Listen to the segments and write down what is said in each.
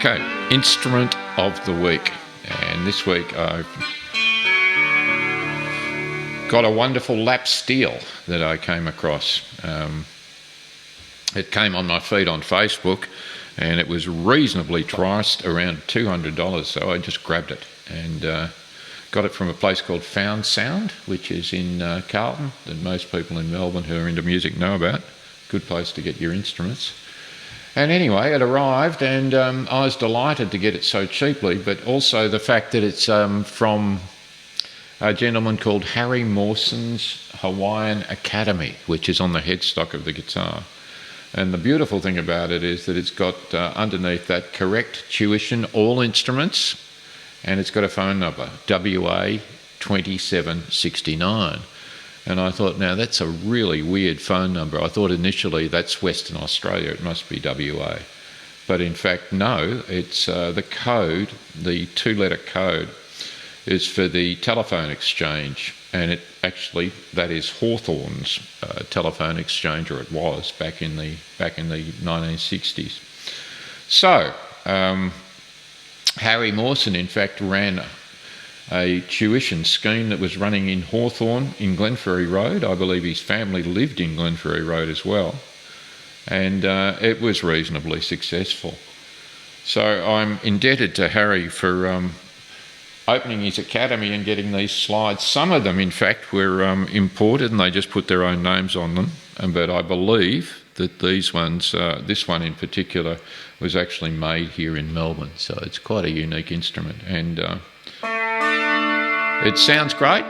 Okay, instrument of the week. And this week I've got a wonderful lap steel that I came across. It came on my feed on Facebook and it was reasonably priced, around $200, so I just grabbed it and got it from a place called Found Sound, which is in Carlton, that most people in Melbourne who are into music know about. Good place to get your instruments. And anyway, it arrived and I was delighted to get it so cheaply, but also the fact that it's from a gentleman called Harry Mawson's Hawaiian Academy, which is on the headstock of the guitar. And the beautiful thing about it is that it's got underneath that correct tuition, all instruments, and it's got a phone number, WA 2769. And I thought, now that's a really weird phone number. I thought initially that's Western Australia, it must be WA. But in fact, no, it's the code, the two-letter code, is for the telephone exchange. And it actually, that is Hawthorn's telephone exchange, or it was back in the 1960s. So, Harry Mawson, in fact, ran a tuition scheme that was running in Hawthorn in Glenferrie Road. I believe his family lived in Glenferrie Road as well. And it was reasonably successful. So I'm indebted to Harry for opening his academy and getting these slides. Some of them, in fact, were imported and they just put their own names on them. But I believe that these ones, this one in particular, was actually made here in Melbourne. So it's quite a unique instrument. And it sounds great.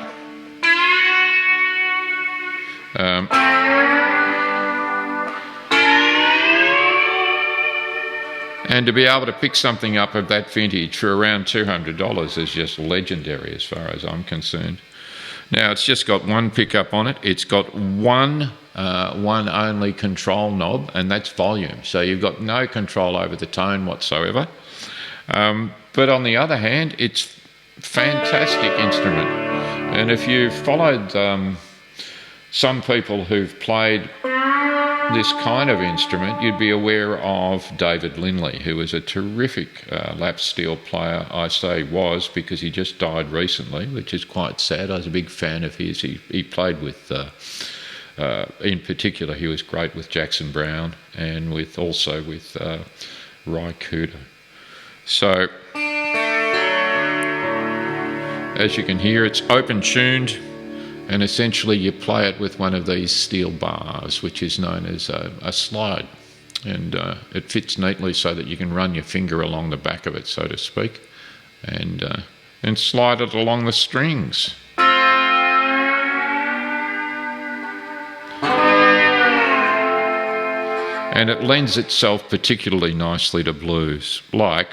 And to be able to pick something up of that vintage for around $200 is just legendary as far as I'm concerned. Now, it's just got one pickup on it. It's got one only control knob, and that's volume. So you've got no control over the tone whatsoever. But on the other hand, it's fantastic instrument. And if you've followed some people who've played this kind of instrument, you'd be aware of David Lindley, who was a terrific lap steel player. I say was because he just died recently, which is quite sad. I was a big fan of his. He played with, in particular, he was great with Jackson Browne and also with Ry Cooder. So, as you can hear, it's open-tuned, and essentially you play it with one of these steel bars, which is known as a slide. And it fits neatly so that you can run your finger along the back of it, so to speak, and slide it along the strings. And it lends itself particularly nicely to blues, like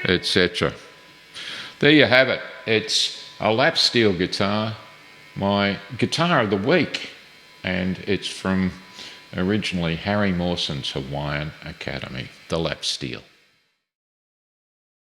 etc. There you have it. It's a lap steel guitar, my guitar of the week, and it's from originally Harry Mawson's Hawaiian Academy, the lap steel.